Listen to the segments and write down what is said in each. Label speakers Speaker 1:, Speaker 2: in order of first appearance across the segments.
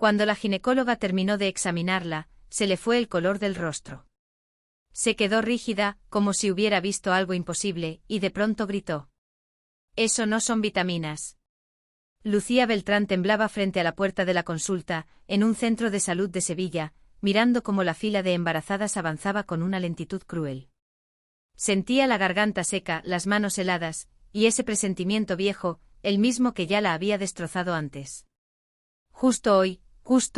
Speaker 1: Cuando la ginecóloga terminó de examinarla, se le fue el color del rostro. Se quedó rígida, como si hubiera visto algo imposible, y de pronto gritó: «Eso no son vitaminas». Lucía Beltrán temblaba frente a la puerta de la consulta, en un centro de salud de Sevilla, mirando cómo la fila de embarazadas avanzaba con una lentitud cruel. Sentía la garganta seca, las manos heladas, y ese presentimiento viejo, el mismo que ya la había destrozado antes. Justo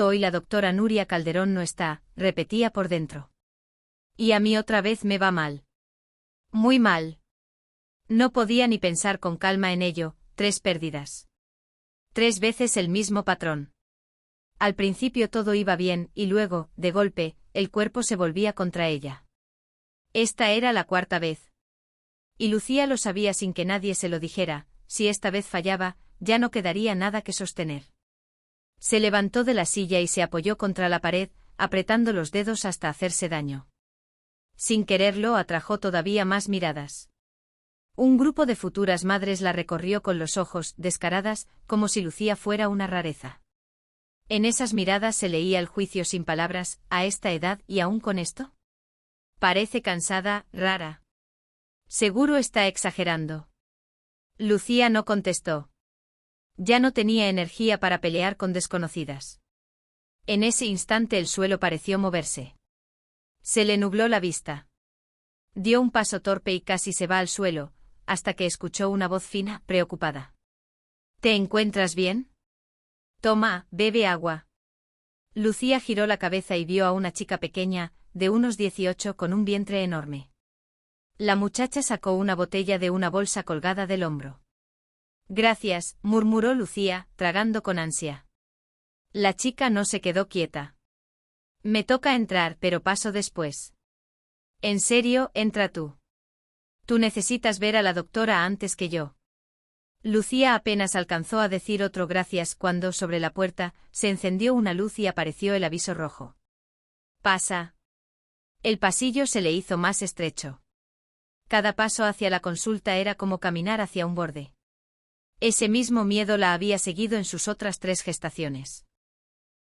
Speaker 1: hoy la doctora Nuria Calderón no está, repetía por dentro. Y a mí otra vez me va mal. Muy mal. No podía ni pensar con calma en ello, 3 pérdidas. 3 veces el mismo patrón. Al principio todo iba bien, y luego, de golpe, el cuerpo se volvía contra ella. Esta era la 4ª vez. Y Lucía lo sabía sin que nadie se lo dijera: si esta vez fallaba, ya no quedaría nada que sostener. Se levantó de la silla y se apoyó contra la pared, apretando los dedos hasta hacerse daño. Sin quererlo atrajo todavía más miradas. Un grupo de futuras madres la recorrió con los ojos, descaradas, como si Lucía fuera una rareza. En esas miradas se leía el juicio sin palabras: ¿a esta edad y aún con esto? Parece cansada, rara. Seguro está exagerando. Lucía no contestó. Ya no tenía energía para pelear con desconocidas. En ese instante el suelo pareció moverse. Se le nubló la vista. Dio un paso torpe y casi se va al suelo, hasta que escuchó una voz fina, preocupada. ¿Te encuentras bien? Toma, bebe agua. Lucía giró la cabeza y vio a una chica pequeña, de unos 18, con un vientre enorme. La muchacha sacó una botella de una bolsa colgada del hombro. Gracias, murmuró Lucía, tragando con ansia. La chica no se quedó quieta. Me toca entrar, pero paso después. En serio, entra tú. Tú necesitas ver a la doctora antes que yo. Lucía apenas alcanzó a decir otro gracias cuando, sobre la puerta, se encendió una luz y apareció el aviso rojo. Pasa. El pasillo se le hizo más estrecho. Cada paso hacia la consulta era como caminar hacia un borde. Ese mismo miedo la había seguido en sus otras 3 gestaciones.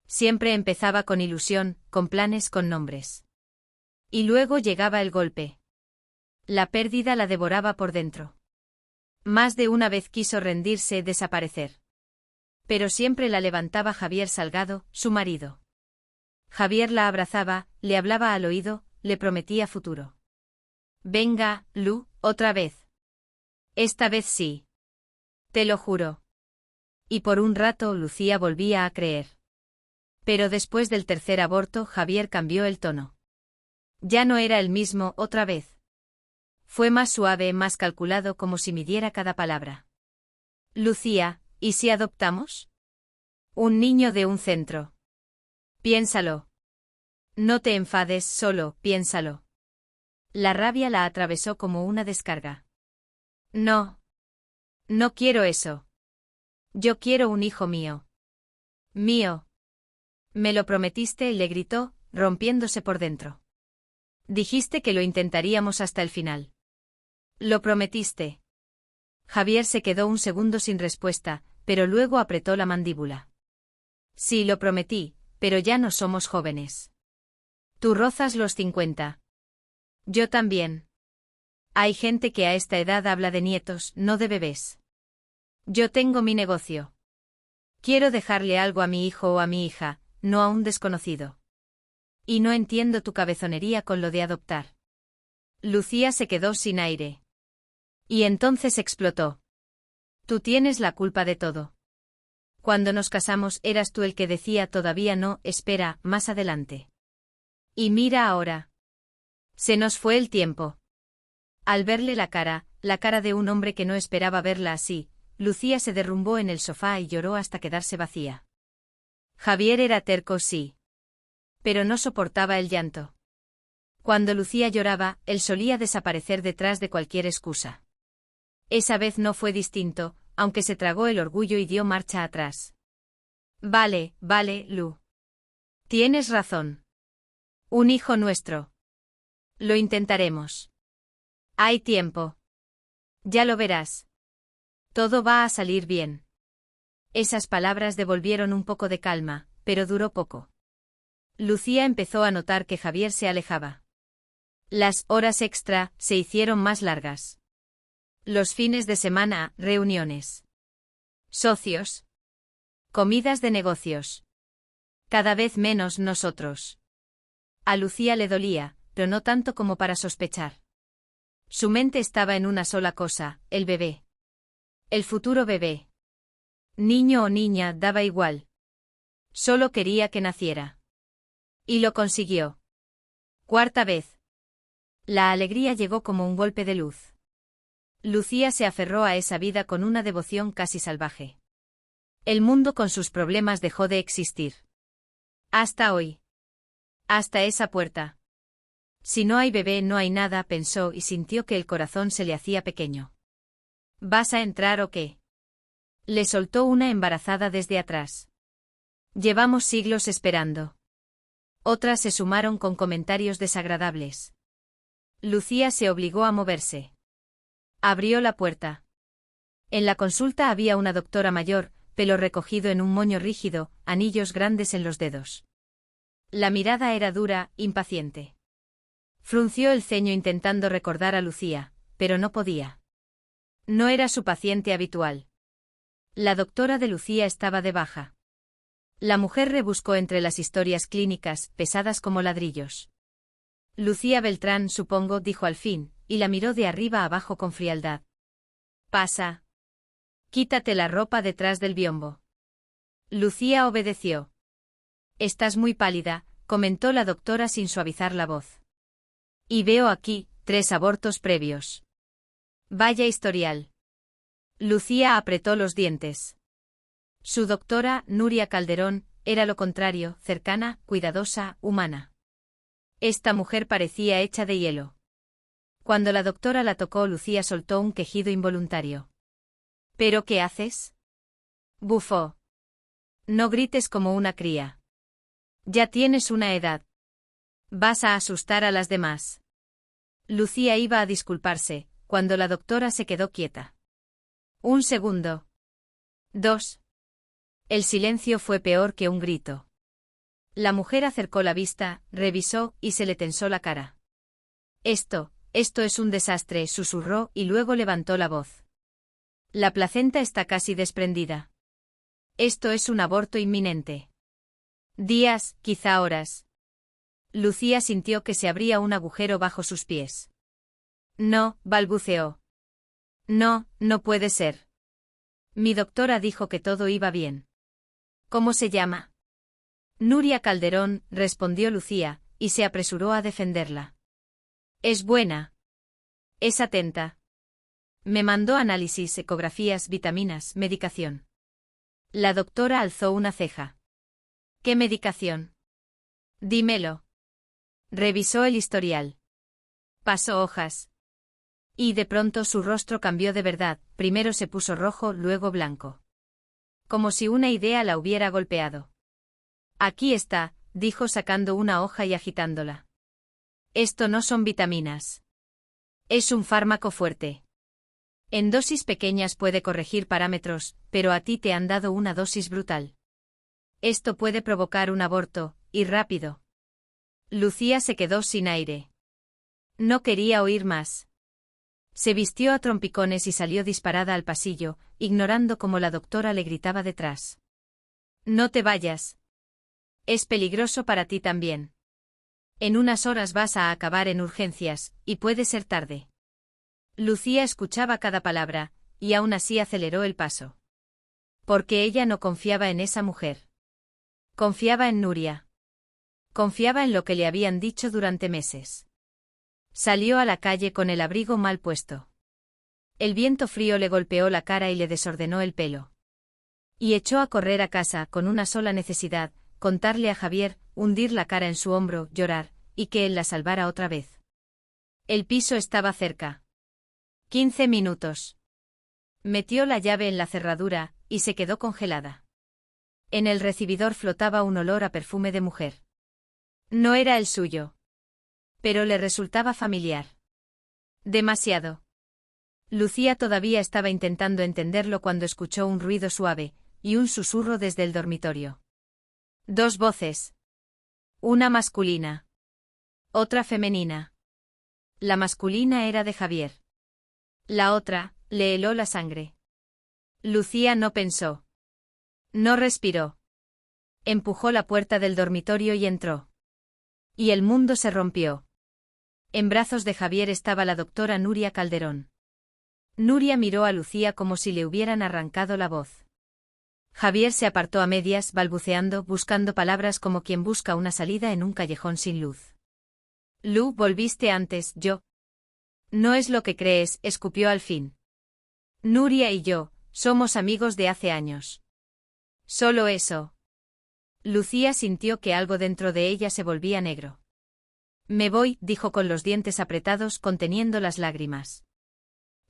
Speaker 1: Siempre empezaba con ilusión, con planes, con nombres. Y luego llegaba el golpe. La pérdida la devoraba por dentro. Más de una vez quiso rendirse, desaparecer. Pero siempre la levantaba Javier Salgado, su marido. Javier la abrazaba, le hablaba al oído, le prometía futuro. Venga, Lu, otra vez. Esta vez sí. Te lo juro. Y por un rato Lucía volvía a creer. Pero después del tercer aborto Javier cambió el tono. Ya no era el mismo, otra vez. Fue más suave, más calculado, como si midiera cada palabra. Lucía, ¿y si adoptamos? Un niño de un centro. Piénsalo. No te enfades, solo, piénsalo. La rabia la atravesó como una descarga. No. No quiero eso. Yo quiero un hijo mío. Mío. Me lo prometiste, le gritó, rompiéndose por dentro. Dijiste que lo intentaríamos hasta el final. Lo prometiste. Javier se quedó un segundo sin respuesta, pero luego apretó la mandíbula. Sí, lo prometí, pero ya no somos jóvenes. Tú rozas los 50. Yo también. Hay gente que a esta edad habla de nietos, no de bebés. Yo tengo mi negocio. Quiero dejarle algo a mi hijo o a mi hija, no a un desconocido. Y no entiendo tu cabezonería con lo de adoptar. Lucía se quedó sin aire. Y entonces explotó. Tú tienes la culpa de todo. Cuando nos casamos eras tú el que decía todavía no, espera, más adelante. Y mira ahora. Se nos fue el tiempo. Al verle la cara de un hombre que no esperaba verla así, Lucía se derrumbó en el sofá y lloró hasta quedarse vacía. Javier era terco, sí. Pero no soportaba el llanto. Cuando Lucía lloraba, él solía desaparecer detrás de cualquier excusa. Esa vez no fue distinto, aunque se tragó el orgullo y dio marcha atrás. Vale, Lu. Tienes razón. Un hijo nuestro. Lo intentaremos. Hay tiempo. Ya lo verás. Todo va a salir bien. Esas palabras devolvieron un poco de calma, pero duró poco. Lucía empezó a notar que Javier se alejaba. Las horas extra se hicieron más largas. Los fines de semana, reuniones. Socios. Comidas de negocios. Cada vez menos nosotros. A Lucía le dolía, pero no tanto como para sospechar. Su mente estaba en una sola cosa, el bebé. El futuro bebé. Niño o niña, daba igual. Solo quería que naciera. Y lo consiguió. Cuarta vez. La alegría llegó como un golpe de luz. Lucía se aferró a esa vida con una devoción casi salvaje. El mundo con sus problemas dejó de existir. Hasta hoy. Hasta esa puerta. Si no hay bebé no hay nada, pensó y sintió que el corazón se le hacía pequeño. ¿Vas a entrar o qué? Le soltó una embarazada desde atrás. Llevamos siglos esperando. Otras se sumaron con comentarios desagradables. Lucía se obligó a moverse. Abrió la puerta. En la consulta había una doctora mayor, pelo recogido en un moño rígido, anillos grandes en los dedos. La mirada era dura, impaciente. Frunció el ceño intentando recordar a Lucía, pero no podía. No era su paciente habitual. La doctora de Lucía estaba de baja. La mujer rebuscó entre las historias clínicas, pesadas como ladrillos. Lucía Beltrán, supongo, dijo al fin, y la miró de arriba abajo con frialdad. Pasa. Quítate la ropa detrás del biombo. Lucía obedeció. Estás muy pálida, comentó la doctora sin suavizar la voz. Y veo aquí 3 abortos previos. Vaya historial. Lucía apretó los dientes. Su doctora, Nuria Calderón, era lo contrario, cercana, cuidadosa, humana. Esta mujer parecía hecha de hielo. Cuando la doctora la tocó, Lucía soltó un quejido involuntario. ¿Pero qué haces? Bufó. No grites como una cría. Ya tienes una edad. Vas a asustar a las demás. Lucía iba a disculparse, cuando la doctora se quedó quieta. 1 segundo. 2. El silencio fue peor que un grito. La mujer acercó la vista, revisó y se le tensó la cara. Esto es un desastre, susurró y luego levantó la voz. La placenta está casi desprendida. Esto es un aborto inminente. Días, quizá horas. Lucía sintió que se abría un agujero bajo sus pies. No, balbuceó. No, no puede ser. Mi doctora dijo que todo iba bien. ¿Cómo se llama? Nuria Calderón, respondió Lucía, y se apresuró a defenderla. Es buena. Es atenta. Me mandó análisis, ecografías, vitaminas, medicación. La doctora alzó una ceja. ¿Qué medicación? Dímelo. Revisó el historial. Pasó hojas. Y de pronto su rostro cambió de verdad, primero se puso rojo, luego blanco. Como si una idea la hubiera golpeado. Aquí está, dijo sacando una hoja y agitándola. Esto no son vitaminas. Es un fármaco fuerte. En dosis pequeñas puede corregir parámetros, pero a ti te han dado una dosis brutal. Esto puede provocar un aborto, y rápido. Lucía se quedó sin aire. No quería oír más. Se vistió a trompicones y salió disparada al pasillo, ignorando cómo la doctora le gritaba detrás. No te vayas. Es peligroso para ti también. En unas horas vas a acabar en urgencias, y puede ser tarde. Lucía escuchaba cada palabra, y aún así aceleró el paso. Porque ella no confiaba en esa mujer. Confiaba en Nuria. Confiaba en lo que le habían dicho durante meses. Salió a la calle con el abrigo mal puesto. El viento frío le golpeó la cara y le desordenó el pelo. Y echó a correr a casa con una sola necesidad, contarle a Javier, hundir la cara en su hombro, llorar, y que él la salvara otra vez. El piso estaba cerca. 15 minutos. Metió la llave en la cerradura, y se quedó congelada. En el recibidor flotaba un olor a perfume de mujer. No era el suyo. Pero le resultaba familiar. Demasiado. Lucía todavía estaba intentando entenderlo cuando escuchó un ruido suave, y un susurro desde el dormitorio. Dos voces. Una masculina. Otra femenina. La masculina era de Javier. La otra, le heló la sangre. Lucía no pensó. No respiró. Empujó la puerta del dormitorio y entró. Y el mundo se rompió. En brazos de Javier estaba la doctora Nuria Calderón. Nuria miró a Lucía como si le hubieran arrancado la voz. Javier se apartó a medias, balbuceando, buscando palabras como quien busca una salida en un callejón sin luz. Lu, volviste antes, yo. No es lo que crees, escupió al fin. Nuria y yo, somos amigos de hace años. Solo eso. Lucía sintió que algo dentro de ella se volvía negro. Me voy, dijo con los dientes apretados, conteniendo las lágrimas.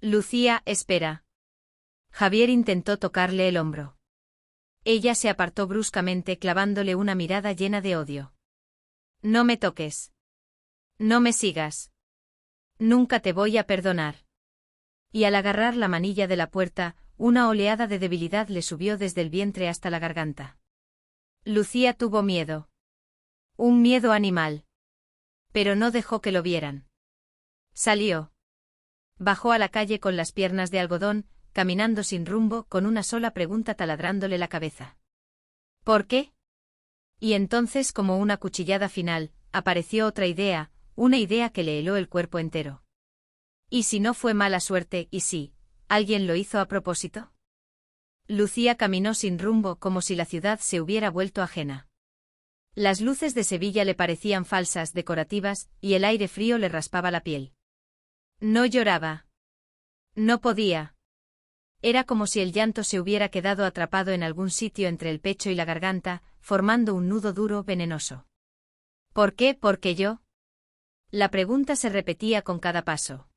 Speaker 1: Lucía, espera. Javier intentó tocarle el hombro. Ella se apartó bruscamente, clavándole una mirada llena de odio. No me toques. No me sigas. Nunca te voy a perdonar. Y al agarrar la manilla de la puerta, una oleada de debilidad le subió desde el vientre hasta la garganta. Lucía tuvo miedo. Un miedo animal. Pero no dejó que lo vieran. Salió. Bajó a la calle con las piernas de algodón, caminando sin rumbo, con una sola pregunta taladrándole la cabeza. ¿Por qué? Y entonces, como una cuchillada final, apareció otra idea, una idea que le heló el cuerpo entero. ¿Y si no fue mala suerte, y si alguien lo hizo a propósito? Lucía caminó sin rumbo, como si la ciudad se hubiera vuelto ajena. Las luces de Sevilla le parecían falsas, decorativas, y el aire frío le raspaba la piel. No lloraba. No podía. Era como si el llanto se hubiera quedado atrapado en algún sitio entre el pecho y la garganta, formando un nudo duro, venenoso. ¿Por qué? ¿Por qué yo? La pregunta se repetía con cada paso.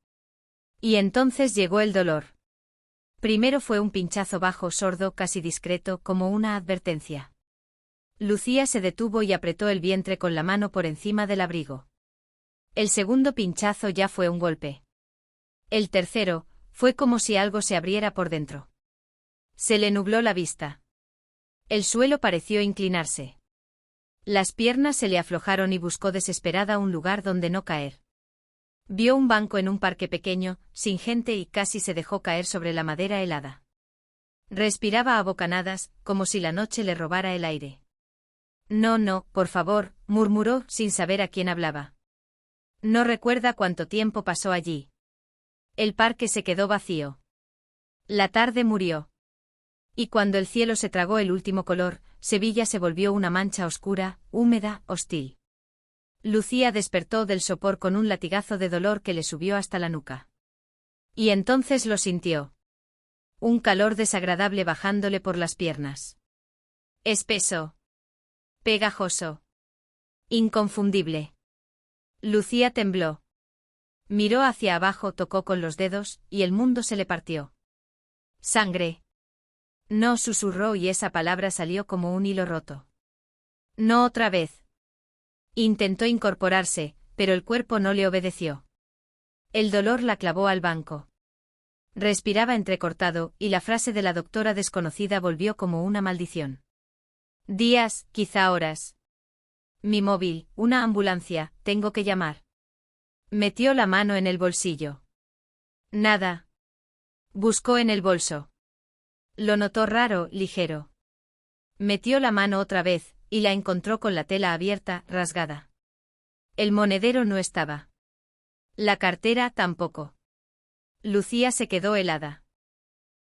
Speaker 1: Y entonces llegó el dolor. Primero fue un pinchazo bajo, sordo, casi discreto, como una advertencia. Lucía se detuvo y apretó el vientre con la mano por encima del abrigo. El segundo pinchazo ya fue un golpe. El tercero, fue como si algo se abriera por dentro. Se le nubló la vista. El suelo pareció inclinarse. Las piernas se le aflojaron y buscó desesperada un lugar donde no caer. Vio un banco en un parque pequeño, sin gente, y casi se dejó caer sobre la madera helada. Respiraba a bocanadas, como si la noche le robara el aire. No, no, por favor, murmuró, sin saber a quién hablaba. No recuerda cuánto tiempo pasó allí. El parque se quedó vacío. La tarde murió. Y cuando el cielo se tragó el último color, Sevilla se volvió una mancha oscura, húmeda, hostil. Lucía despertó del sopor con un latigazo de dolor que le subió hasta la nuca. Y entonces lo sintió. Un calor desagradable bajándole por las piernas. Espeso. Pegajoso. Inconfundible. Lucía tembló. Miró hacia abajo, tocó con los dedos, y el mundo se le partió. Sangre. No, susurró, y esa palabra salió como un hilo roto. No otra vez. Intentó incorporarse, pero el cuerpo no le obedeció. El dolor la clavó al banco. Respiraba entrecortado, y la frase de la doctora desconocida volvió como una maldición. Días, quizá horas. Mi móvil, una ambulancia, tengo que llamar. Metió la mano en el bolsillo. Nada. Buscó en el bolso. Lo notó raro, ligero. Metió la mano otra vez, y la encontró con la tela abierta, rasgada. El monedero no estaba. La cartera tampoco. Lucía se quedó helada.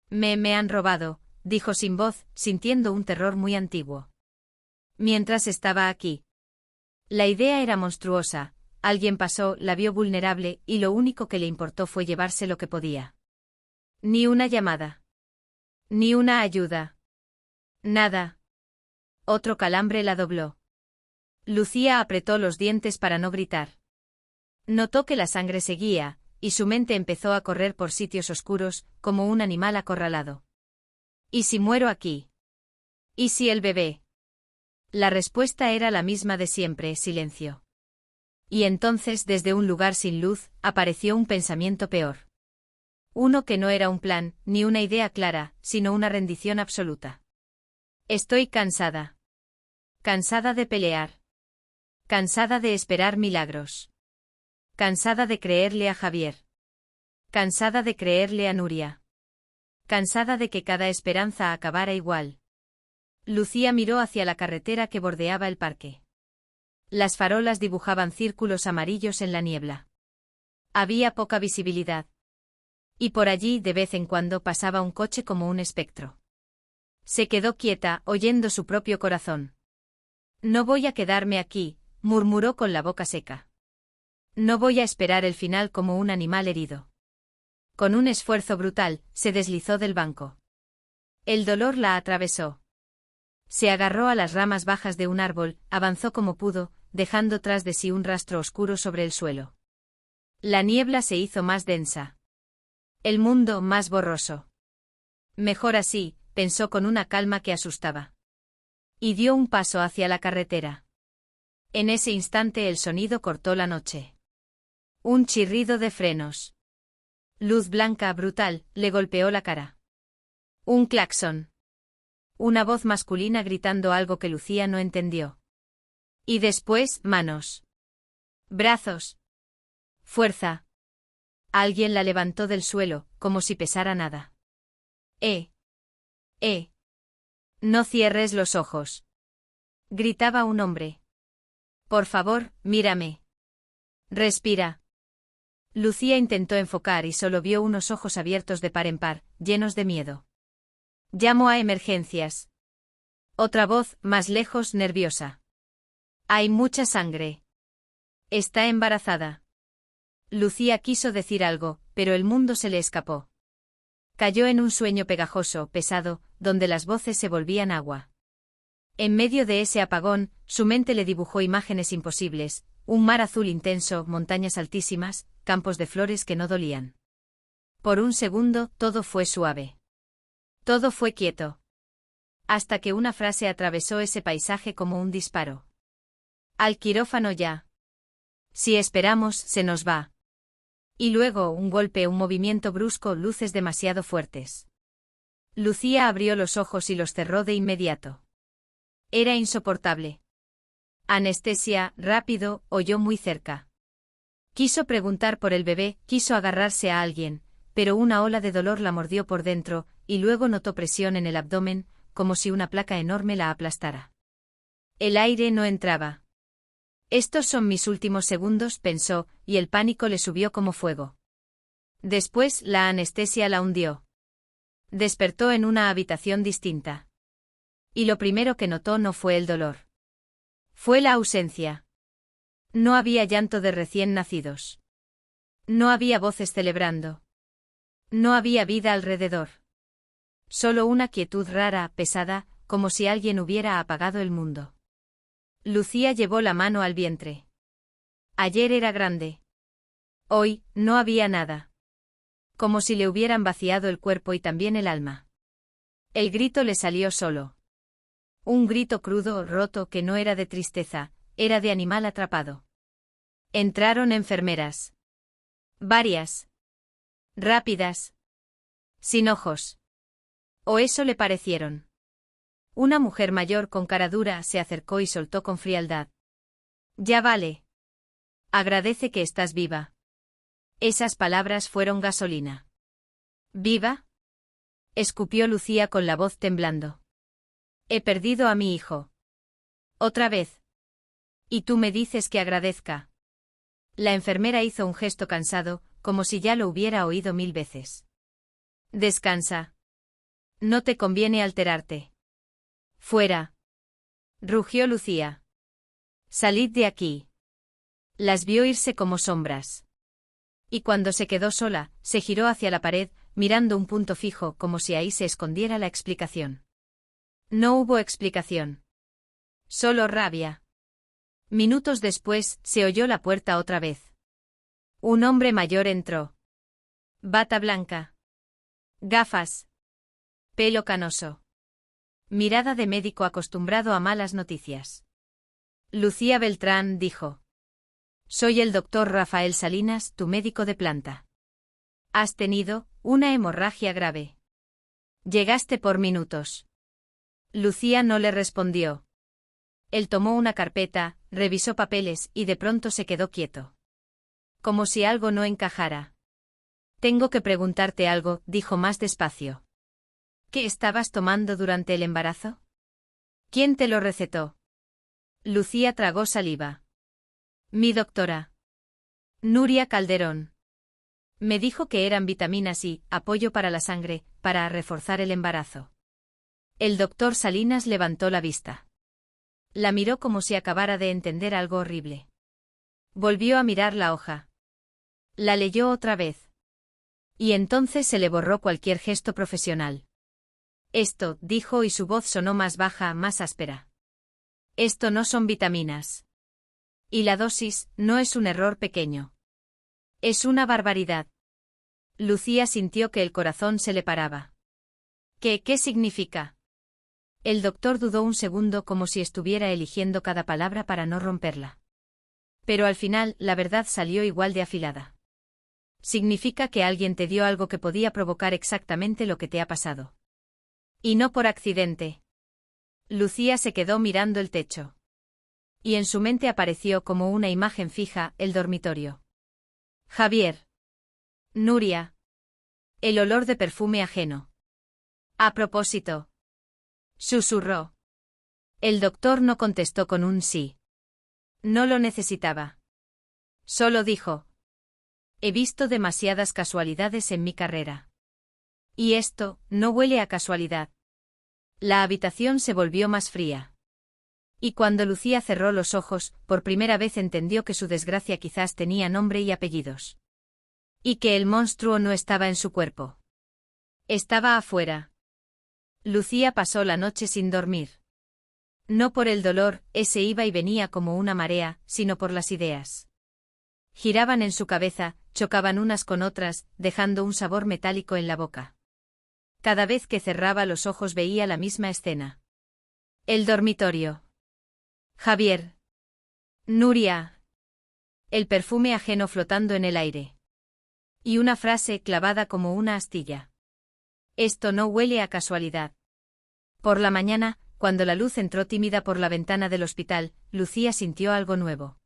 Speaker 1: Me han robado, dijo sin voz, sintiendo un terror muy antiguo. Mientras estaba aquí. La idea era monstruosa, alguien pasó, la vio vulnerable, y lo único que le importó fue llevarse lo que podía. Ni una llamada. Ni una ayuda. Nada. Otro calambre la dobló. Lucía apretó los dientes para no gritar. Notó que la sangre seguía, y su mente empezó a correr por sitios oscuros, como un animal acorralado. ¿Y si muero aquí? ¿Y si el bebé? La respuesta era la misma de siempre, silencio. Y entonces, desde un lugar sin luz, apareció un pensamiento peor. Uno que no era un plan, ni una idea clara, sino una rendición absoluta. Estoy cansada. Cansada de pelear. Cansada de esperar milagros. Cansada de creerle a Javier. Cansada de creerle a Nuria. Cansada de que cada esperanza acabara igual. Lucía miró hacia la carretera que bordeaba el parque. Las farolas dibujaban círculos amarillos en la niebla. Había poca visibilidad. Y por allí de vez en cuando pasaba un coche como un espectro. Se quedó quieta, oyendo su propio corazón. No voy a quedarme aquí, murmuró con la boca seca. No voy a esperar el final como un animal herido. Con un esfuerzo brutal, se deslizó del banco. El dolor la atravesó. Se agarró a las ramas bajas de un árbol, avanzó como pudo, dejando tras de sí un rastro oscuro sobre el suelo. La niebla se hizo más densa. El mundo más borroso. Mejor así, pensó con una calma que asustaba. Y dio un paso hacia la carretera. En ese instante el sonido cortó la noche. Un chirrido de frenos. Luz blanca brutal, le golpeó la cara. Un claxon. Una voz masculina gritando algo que Lucía no entendió. Y después, manos. Brazos. Fuerza. Alguien la levantó del suelo, como si pesara nada. No cierres los ojos. Gritaba un hombre. Por favor, mírame. Respira. Lucía intentó enfocar y solo vio unos ojos abiertos de par en par, llenos de miedo. Llamo a emergencias. Otra voz, más lejos, nerviosa. Hay mucha sangre. Está embarazada. Lucía quiso decir algo, pero el mundo se le escapó. Cayó en un sueño pegajoso, pesado, donde las voces se volvían agua. En medio de ese apagón, su mente le dibujó imágenes imposibles, un mar azul intenso, montañas altísimas, campos de flores que no dolían. Por un segundo, todo fue suave. Todo fue quieto. Hasta que una frase atravesó ese paisaje como un disparo. Al quirófano ya. Si esperamos, se nos va. Y luego, un golpe, un movimiento brusco, luces demasiado fuertes. Lucía abrió los ojos y los cerró de inmediato. Era insoportable. Anestesia, rápido, oyó muy cerca. Quiso preguntar por el bebé, quiso agarrarse a alguien, pero una ola de dolor la mordió por dentro, y luego notó presión en el abdomen, como si una placa enorme la aplastara. El aire no entraba. Estos son mis últimos segundos, pensó, y el pánico le subió como fuego. Después, la anestesia la hundió. Despertó en una habitación distinta. Y lo primero que notó no fue el dolor. Fue la ausencia. No había llanto de recién nacidos. No había voces celebrando. No había vida alrededor. Solo una quietud rara, pesada, como si alguien hubiera apagado el mundo. Lucía llevó la mano al vientre. Ayer era grande. Hoy, no había nada. Como si le hubieran vaciado el cuerpo y también el alma. El grito le salió solo. Un grito crudo, roto, que no era de tristeza, era de animal atrapado. Entraron enfermeras. Varias. Rápidas. Sin ojos. O eso le parecieron. Una mujer mayor con cara dura se acercó y soltó con frialdad. Ya vale. Agradece que estás viva. Esas palabras fueron gasolina. ¿Viva? Escupió Lucía con la voz temblando. He perdido a mi hijo. Otra vez. Y tú me dices que agradezca. La enfermera hizo un gesto cansado, como si ya lo hubiera oído 1000 veces. Descansa. No te conviene alterarte. Fuera. Rugió Lucía. Salid de aquí. Las vio irse como sombras. Y cuando se quedó sola, se giró hacia la pared, mirando un punto fijo como si ahí se escondiera la explicación. No hubo explicación. Solo rabia. Minutos después, se oyó la puerta otra vez. Un hombre mayor entró. Bata blanca. Gafas. Pelo canoso. Mirada de médico acostumbrado a malas noticias. Lucía Beltrán dijo. Soy el doctor Rafael Salinas, tu médico de planta. Has tenido una hemorragia grave. Llegaste por minutos. Lucía no le respondió. Él tomó una carpeta, revisó papeles y de pronto se quedó quieto. Como si algo no encajara. Tengo que preguntarte algo, dijo más despacio. ¿Qué estabas tomando durante el embarazo? ¿Quién te lo recetó? Lucía tragó saliva. Mi doctora. Nuria Calderón. Me dijo que eran vitaminas y apoyo para la sangre, para reforzar el embarazo. El doctor Salinas levantó la vista. La miró como si acabara de entender algo horrible. Volvió a mirar la hoja. La leyó otra vez. Y entonces se le borró cualquier gesto profesional. Esto, dijo y su voz sonó más baja, más áspera. Esto no son vitaminas. Y la dosis no es un error pequeño. Es una barbaridad. Lucía sintió que el corazón se le paraba. ¿Qué significa? El doctor dudó un segundo como si estuviera eligiendo cada palabra para no romperla. Pero al final, la verdad salió igual de afilada. Significa que alguien te dio algo que podía provocar exactamente lo que te ha pasado. Y no por accidente. Lucía se quedó mirando el techo. Y en su mente apareció como una imagen fija, el dormitorio. Javier. Nuria. El olor de perfume ajeno. A propósito. Susurró. El doctor no contestó con un sí. No lo necesitaba. Solo dijo. He visto demasiadas casualidades en mi carrera. Y esto, no huele a casualidad. La habitación se volvió más fría. Y cuando Lucía cerró los ojos, por primera vez entendió que su desgracia quizás tenía nombre y apellidos. Y que el monstruo no estaba en su cuerpo. Estaba afuera. Lucía pasó la noche sin dormir. No por el dolor, ese iba y venía como una marea, sino por las ideas. Giraban en su cabeza, chocaban unas con otras, dejando un sabor metálico en la boca. Cada vez que cerraba los ojos veía la misma escena. El dormitorio. Javier. Nuria. El perfume ajeno flotando en el aire. Y una frase clavada como una astilla. Esto no huele a casualidad. Por la mañana, cuando la luz entró tímida por la ventana del hospital, Lucía sintió algo nuevo.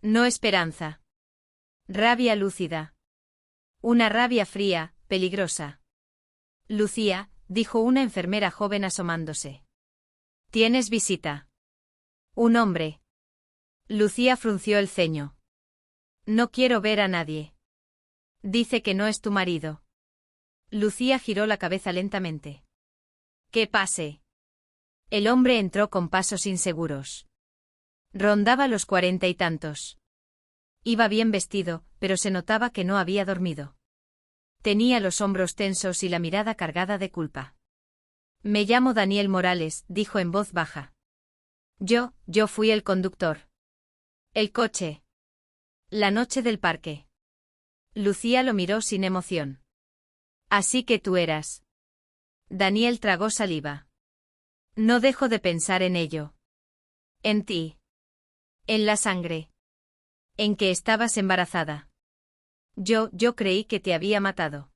Speaker 1: No esperanza. Rabia lúcida. Una rabia fría, peligrosa. Lucía, dijo una enfermera joven asomándose. ¿Tienes visita? Un hombre. Lucía frunció el ceño. No quiero ver a nadie. Dice que no es tu marido. Lucía giró la cabeza lentamente. ¿Qué pase? El hombre entró con pasos inseguros. Rondaba los 40 y tantos. Iba bien vestido, pero se notaba que no había dormido. Tenía los hombros tensos y la mirada cargada de culpa. Me llamo Daniel Morales, dijo en voz baja. Yo fui el conductor. El coche. La noche del parque. Lucía lo miró sin emoción. Así que tú eras. Daniel tragó saliva. No dejo de pensar en ello. En ti. En la sangre. En que estabas embarazada. Yo creí que te había matado.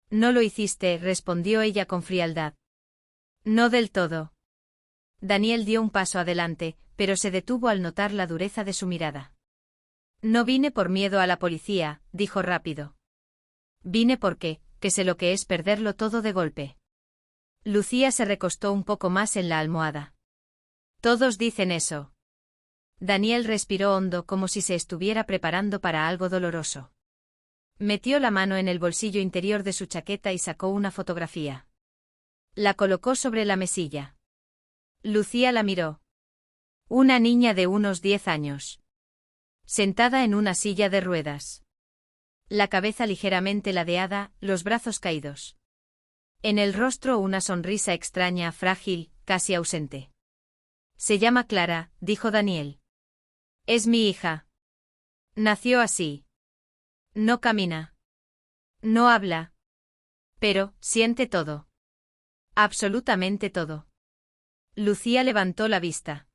Speaker 1: No lo hiciste, respondió ella con frialdad. No del todo. Daniel dio un paso adelante, pero se detuvo al notar la dureza de su mirada. No vine por miedo a la policía, dijo rápido. Vine porque, que sé lo que es perderlo todo de golpe. Lucía se recostó un poco más en la almohada. Todos dicen eso. Daniel respiró hondo como si se estuviera preparando para algo doloroso. Metió la mano en el bolsillo interior de su chaqueta y sacó una fotografía. La colocó sobre la mesilla. Lucía la miró. Una niña de unos 10 años. Sentada en una silla de ruedas. La cabeza ligeramente ladeada, los brazos caídos. En el rostro una sonrisa extraña, frágil, casi ausente. Se llama Clara, dijo Daniel. Es mi hija. Nació así. No camina. No habla. Pero, siente todo. Absolutamente todo. Lucía levantó la vista.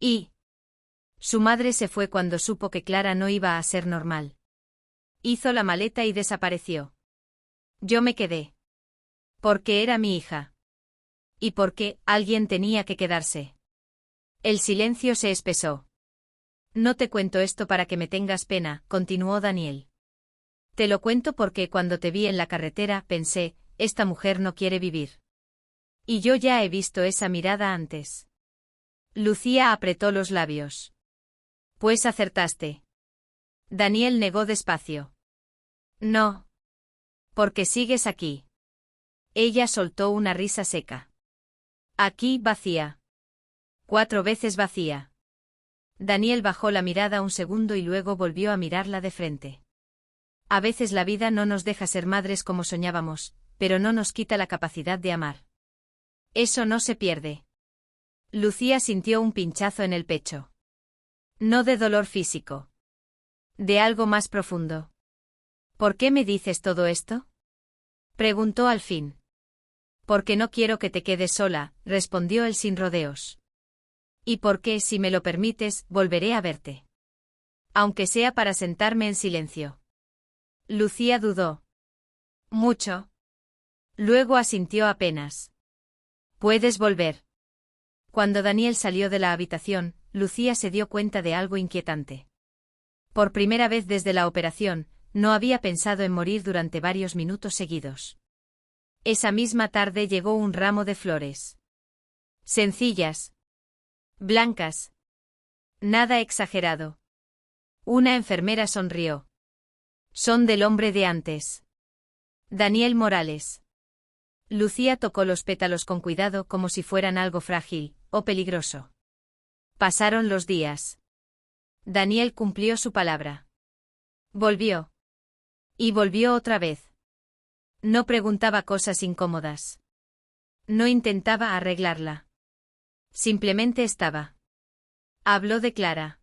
Speaker 1: Y su madre se fue cuando supo que Clara no iba a ser normal. Hizo la maleta y desapareció. Yo me quedé. Porque era mi hija. Y porque alguien tenía que quedarse. El silencio se espesó. No te cuento esto para que me tengas pena, continuó Daniel. Te lo cuento porque cuando te vi en la carretera pensé, esta mujer no quiere vivir. Y yo ya he visto esa mirada antes. Lucía apretó los labios. Pues acertaste. Daniel negó despacio. No. Porque sigues aquí. Ella soltó una risa seca. Aquí vacía. 4 veces vacía. Daniel bajó la mirada un segundo y luego volvió a mirarla de frente. A veces la vida no nos deja ser madres como soñábamos, pero no nos quita la capacidad de amar. Eso no se pierde. Lucía sintió un pinchazo en el pecho. No de dolor físico. De algo más profundo. ¿Por qué me dices todo esto? Preguntó al fin. Porque no quiero que te quedes sola, respondió él sin rodeos. Y porque, si me lo permites, volveré a verte. Aunque sea para sentarme en silencio. Lucía dudó. Mucho. Luego asintió apenas. Puedes volver. Cuando Daniel salió de la habitación, Lucía se dio cuenta de algo inquietante. Por primera vez desde la operación, no había pensado en morir durante varios minutos seguidos. Esa misma tarde llegó un ramo de flores. Sencillas. Blancas. Nada exagerado. Una enfermera sonrió. Son del hombre de antes. Daniel Morales. Lucía tocó los pétalos con cuidado como si fueran algo frágil o peligroso. Pasaron los días. Daniel cumplió su palabra. Volvió. Y volvió otra vez. No preguntaba cosas incómodas. No intentaba arreglarla. Simplemente estaba. Habló de Clara.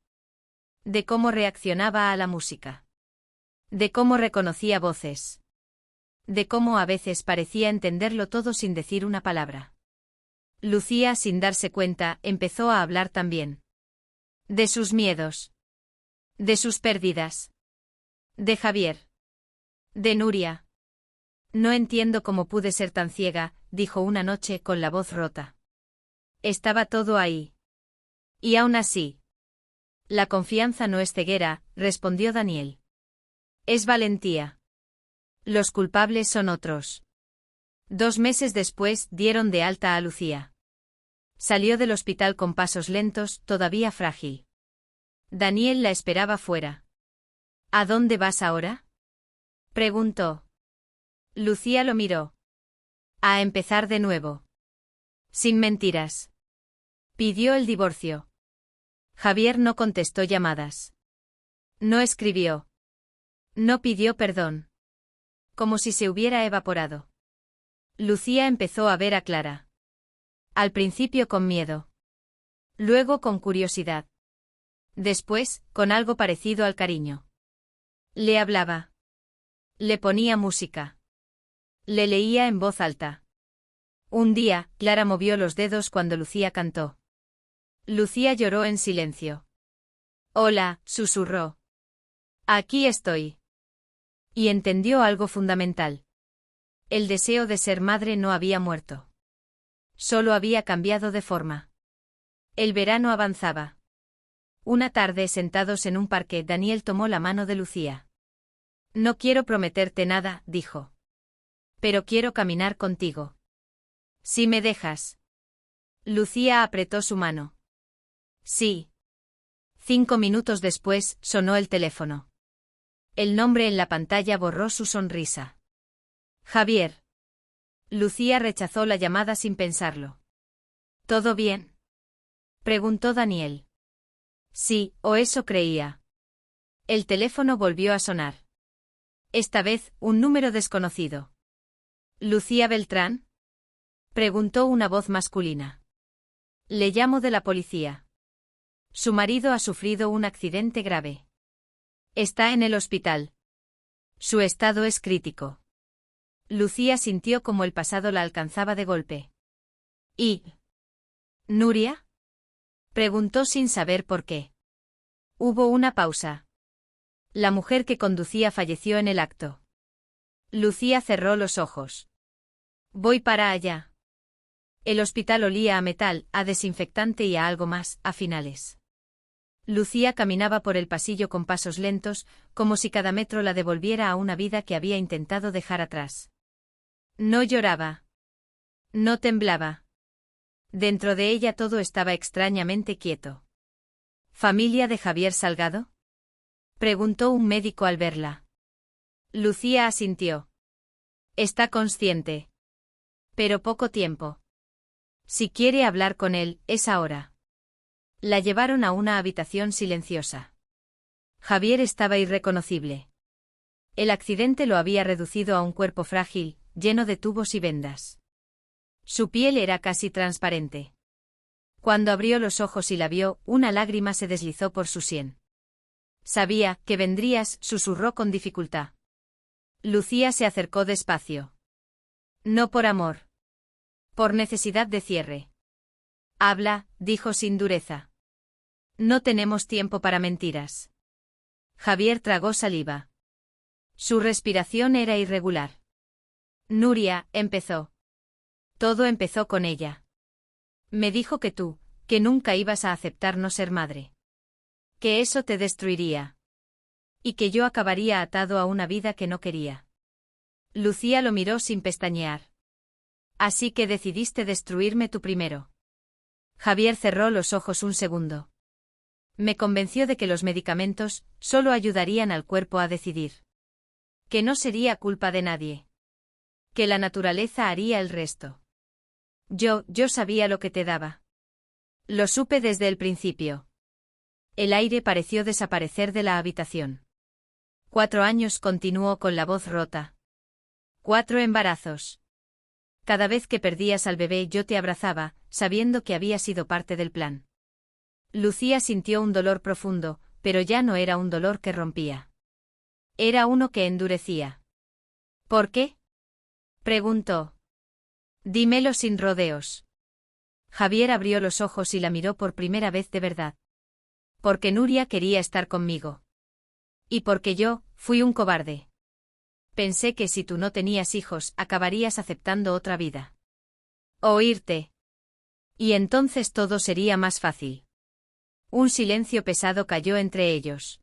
Speaker 1: De cómo reaccionaba a la música. De cómo reconocía voces. De cómo a veces parecía entenderlo todo sin decir una palabra. Lucía, sin darse cuenta, empezó a hablar también. De sus miedos. De sus pérdidas. De Javier. De Nuria. No entiendo cómo pude ser tan ciega, dijo una noche con la voz rota. Estaba todo ahí. Y aún así. La confianza no es ceguera, respondió Daniel. Es valentía. Los culpables son otros. 2 meses después dieron de alta a Lucía. Salió del hospital con pasos lentos, todavía frágil. Daniel la esperaba fuera. ¿A dónde vas ahora? Preguntó. Lucía lo miró. A empezar de nuevo. Sin mentiras. Pidió el divorcio. Javier no contestó llamadas. No escribió. No pidió perdón. Como si se hubiera evaporado. Lucía empezó a ver a Clara. Al principio con miedo. Luego con curiosidad. Después, con algo parecido al cariño. Le hablaba. Le ponía música. Le leía en voz alta. Un día, Clara movió los dedos cuando Lucía cantó. Lucía lloró en silencio. Hola, susurró. Aquí estoy. Y entendió algo fundamental. El deseo de ser madre no había muerto. Solo había cambiado de forma. El verano avanzaba. Una tarde, sentados en un parque, Daniel tomó la mano de Lucía. No quiero prometerte nada, dijo. Pero quiero caminar contigo. Si me dejas. Lucía apretó su mano. Sí. 5 minutos después, sonó el teléfono. El nombre en la pantalla borró su sonrisa. Javier. Lucía rechazó la llamada sin pensarlo. ¿Todo bien? Preguntó Daniel. Sí, o eso creía. El teléfono volvió a sonar. Esta vez, un número desconocido. ¿Lucía Beltrán? Preguntó una voz masculina. Le llamo de la policía. Su marido ha sufrido un accidente grave. Está en el hospital. Su estado es crítico. Lucía sintió como el pasado la alcanzaba de golpe. ¿Y Nuria? Preguntó sin saber por qué. Hubo una pausa. La mujer que conducía falleció en el acto. Lucía cerró los ojos. Voy para allá. El hospital olía a metal, a desinfectante y a algo más, a finales. Lucía caminaba por el pasillo con pasos lentos, como si cada metro la devolviera a una vida que había intentado dejar atrás. No lloraba. No temblaba. Dentro de ella todo estaba extrañamente quieto. ¿Familia de Javier Salgado?, preguntó un médico al verla. Lucía asintió. Está consciente. Pero poco tiempo. Si quiere hablar con él, es ahora. La llevaron a una habitación silenciosa. Javier estaba irreconocible. El accidente lo había reducido a un cuerpo frágil, lleno de tubos y vendas. Su piel era casi transparente. Cuando abrió los ojos y la vio, una lágrima se deslizó por su sien. Sabía que vendrías, susurró con dificultad. Lucía se acercó despacio. No por amor. Por necesidad de cierre. Habla, dijo sin dureza. No tenemos tiempo para mentiras. Javier tragó saliva. Su respiración era irregular. Nuria, empezó. Todo empezó con ella. Me dijo que nunca ibas a aceptar no ser madre. Que eso te destruiría. Y que yo acabaría atado a una vida que no quería. Lucía lo miró sin pestañear. Así que decidiste destruirme tú primero. Javier cerró los ojos un segundo. Me convenció de que los medicamentos solo ayudarían al cuerpo a decidir. Que no sería culpa de nadie. Que la naturaleza haría el resto. Yo sabía lo que te daba. Lo supe desde el principio. El aire pareció desaparecer de la habitación. 4 años, continuó con la voz rota. 4 embarazos. Cada vez que perdías al bebé yo te abrazaba, sabiendo que había sido parte del plan. Lucía sintió un dolor profundo, pero ya no era un dolor que rompía. Era uno que endurecía. ¿Por qué?, preguntó. Dímelo sin rodeos. Javier abrió los ojos y la miró por primera vez de verdad. Porque Nuria quería estar conmigo. Y porque yo fui un cobarde. Pensé que si tú no tenías hijos, acabarías aceptando otra vida. O irte. Y entonces todo sería más fácil. Un silencio pesado cayó entre ellos.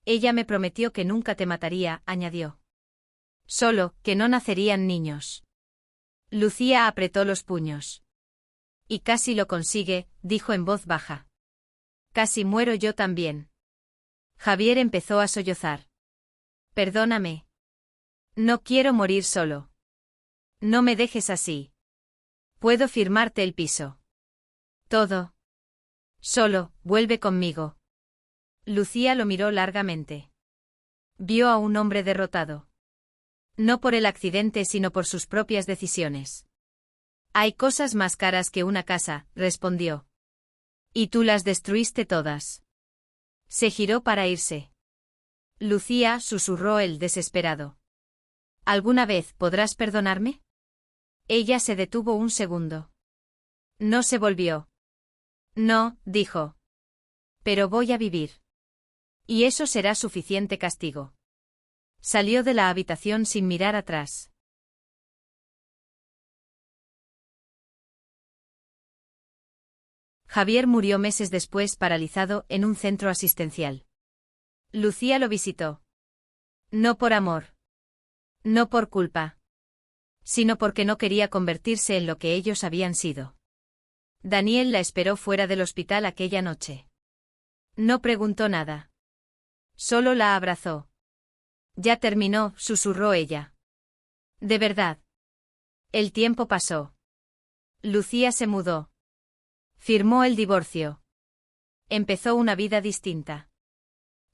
Speaker 1: Ella me prometió que nunca te mataría, añadió. Solo que no nacerían niños. Lucía apretó los puños. Y casi lo consigue, dijo en voz baja. Casi muero yo también. Javier empezó a sollozar. Perdóname. No quiero morir solo. No me dejes así. Puedo firmarte el piso. Todo. Solo, vuelve conmigo. Lucía lo miró largamente. Vio a un hombre derrotado. No por el accidente sino por sus propias decisiones. Hay cosas más caras que una casa, respondió. Y tú las destruiste todas. Se giró para irse. Lucía, susurró él desesperado. ¿Alguna vez podrás perdonarme? Ella se detuvo un segundo. No se volvió. No, dijo. Pero voy a vivir. Y eso será suficiente castigo. Salió de la habitación sin mirar atrás. Javier murió meses después paralizado en un centro asistencial. Lucía lo visitó. No por amor. No por culpa. Sino porque no quería convertirse en lo que ellos habían sido. Daniel la esperó fuera del hospital aquella noche. No preguntó nada. Solo la abrazó. Ya terminó, susurró ella. De verdad. El tiempo pasó. Lucía se mudó. Firmó el divorcio. Empezó una vida distinta.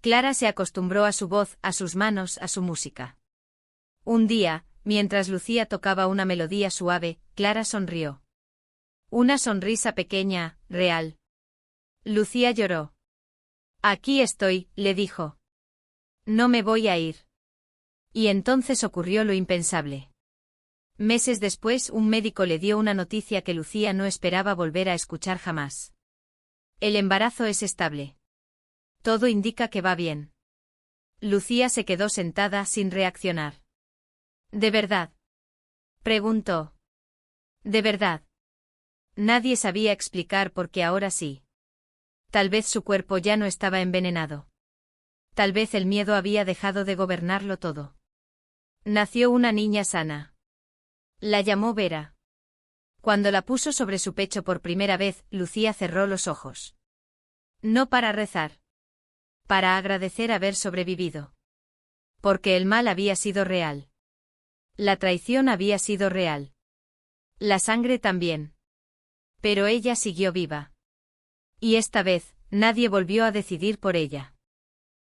Speaker 1: Clara se acostumbró a su voz, a sus manos, a su música. Un día, mientras Lucía tocaba una melodía suave, Clara sonrió. Una sonrisa pequeña, real. Lucía lloró. Aquí estoy, le dijo. No me voy a ir. Y entonces ocurrió lo impensable. Meses después un médico le dio una noticia que Lucía no esperaba volver a escuchar jamás. El embarazo es estable. Todo indica que va bien. Lucía se quedó sentada sin reaccionar. ¿De verdad?, preguntó. ¿De verdad? Nadie sabía explicar por qué ahora sí. Tal vez su cuerpo ya no estaba envenenado. Tal vez el miedo había dejado de gobernarlo todo. Nació una niña sana. La llamó Vera. Cuando la puso sobre su pecho por primera vez, Lucía cerró los ojos. No para rezar. Para agradecer haber sobrevivido. Porque el mal había sido real. La traición había sido real. La sangre también. Pero ella siguió viva. Y esta vez, nadie volvió a decidir por ella.